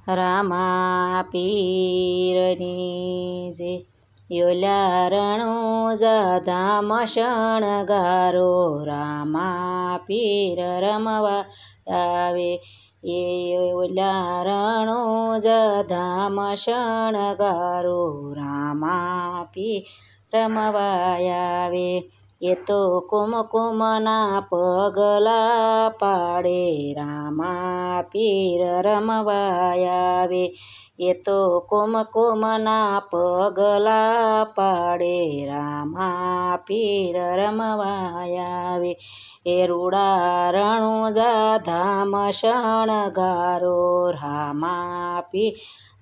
રામા પીરની જે યોલા રણોજા ધામ શણગારો રામા પીર રમવા આવે એ યોલા રણોજા ધામ શણગારો રામા પીર રમવા આવે એ તો કુમકુમના પગલા પાડે રામા પીર રમવા આવે એ તો કુમકુમના પગલા પાડે રામા પીર રમવા આવે એ રૂડા રણોજા ધામ શણગારો રામા પીર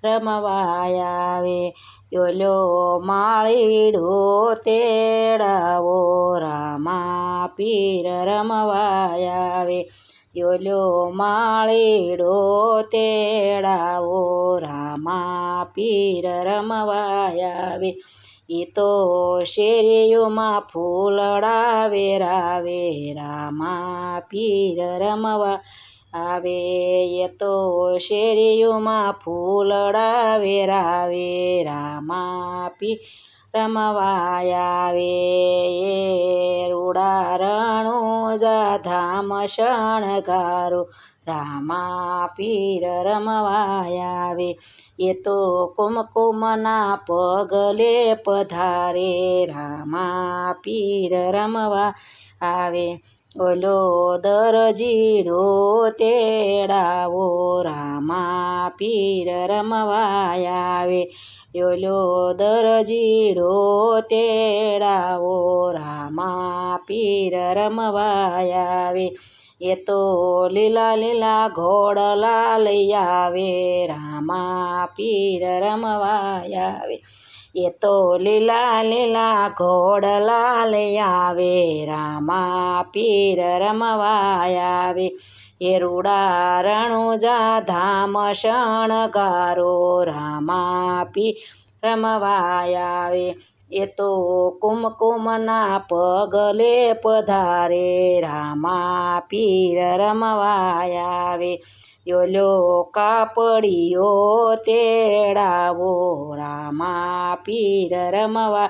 રમવા આવે યોલો માળીડો તેડાવો રામા પીર રમવા આવે યોલો માળીડો તેડાવો રામા પીર રમવા આવે એ તો શેરીઓમાં ફૂલડા વેરાવે રામા પીર રમવા આવે એ તો શેરીઓમાં ફૂલડા વેરાવે રામા પીર રમવા આવે એ રૂડા રણોજા ધામ શણગારો રામા પીર રમવા આવે એ તો કુમકુમના પગલે પધારે રામા પીર રમવા આવે ઓલો દરજીડો તેડાવો રામા પીર રમવા આવે ઓલો દરજીડો તેડાવો રામા પીર રમવા આવે એ તો લીલા લીલા ઘોડલા લઈ આવે રામા પીર રમવા આવે એ તો લીલા લીલા ઘોડલા લઈ આવે રામા પીર રમવા આવે એ રૂડા રણોજા ધામ શણગારો રામા પીર રમવા આવે એ તો કુમકુમના પગલે પધારે રામા પીર રમવા આવે યોલો કાપડીઓ તેડાવો રામા પીર રમવા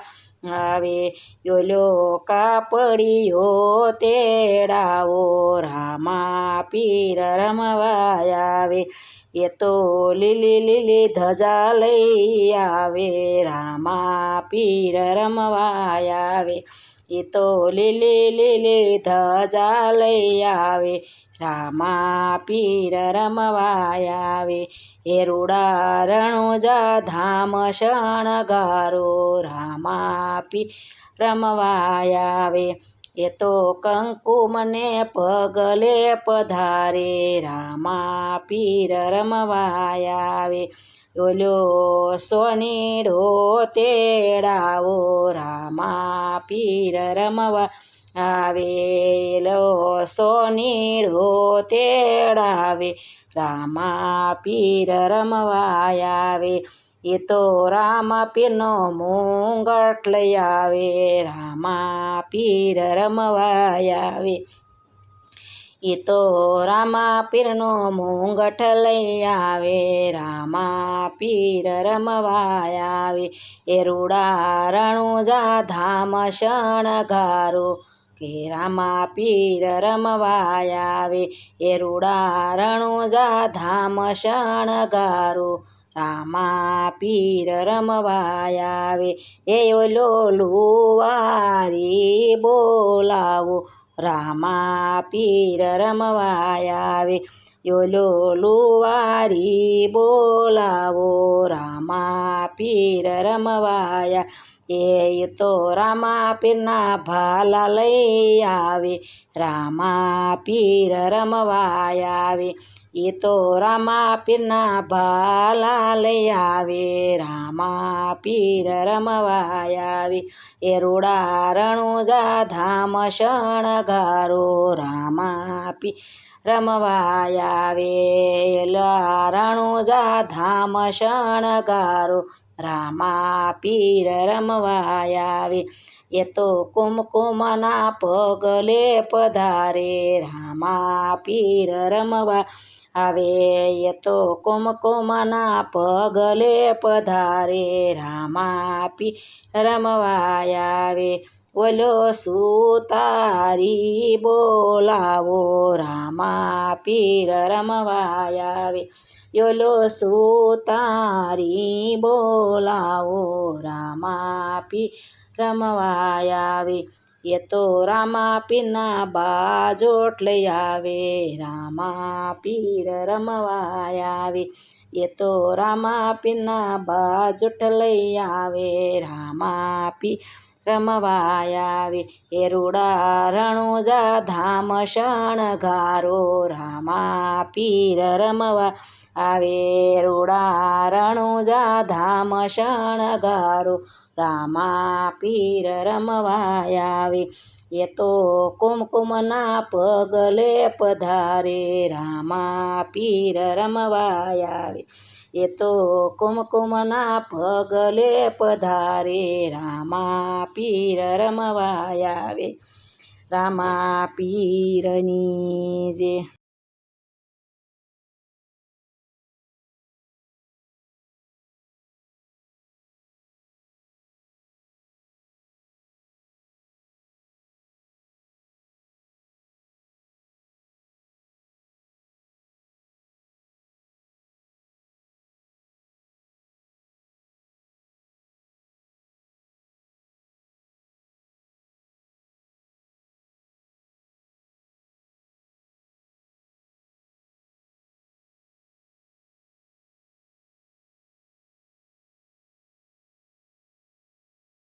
આવે યોલો કાપડીઓ તેડાવો રામા પીર રમવા આવે એ તો લીલી લીલી ધજા લઈ આવે રામા પીર રમવા આવે એ તો લીલી લીલી ધજા લઈ આવે રામા પીર રમવા આવે એ રૂડા રણોજા ધામ શણગારો રામા પીર રમવા આવે એ તો કંકુમને પગલે પધારે રામા પીર રમવા આવે ઓલો સોનીડો તેડાવો રામા પીર રમવા આવે લો સોનીડો તેડાવે રામા પીર રમવા આવે એ તો રામા પીરનો મુંગટ લઈ આવે રામા પીર રમવા આવે એ તો રામા પીરનો મુંગટ લઈ આવે રામા પીર રમવા આવે એ રૂડા રણોજા ધામ શણગારો કે રામા પીર રમવા આવે એ રૂડા રણોજા ધામ શણગારો રામા પીર રમવા આવે એ ઓલો લુવારી બોલાવો રામા પીર રમવા આવે યોલો લુવારી બોલાવો રામા પીર રમવા એ તો રામા પીરના ભાલા લઈ આવે રામા પીર રમવા આવે એ તો રામા પીરના ભાલા લઈ આવે રામા પીર રમવા આવે એ રૂડા રણોજા ધામ શણગારો રામા પીર રમવા આવે રણોજા ધામ શણગારો રામા પીર રમવા આવે એ તો કુમકુમના પગલે પધારે રામા પીર રમવા આવે. એ તો કુમકુમના પગલે પધારે રામા પીર રમવા આવે. ઓલો સુતારી બોલાવો રામા પીર રમવા આવે. ઓલો સુતારી બોલાવો રામા પીર રમવા આવે. એ તો રામા પીરના બાજોટ લઈ આવે રામા પીર રમવા આવે. એ તો રામા પીરના બાજોટ લઈ આવે રામા પીર રમવા આવે. એ રૂડા રણુજા ધામ શણગારો રામા પીર રમવા આવે. રૂડા રણુજા ધામ શણગારો રામા પીર રમવા આવે. એ તો કુમકુમના પગલે પધારે રામા પીર રમવા આવે. એ તો કુમકુમના પગલે પધારે રામા પીર રમવા આવે. રામા પીરની જય.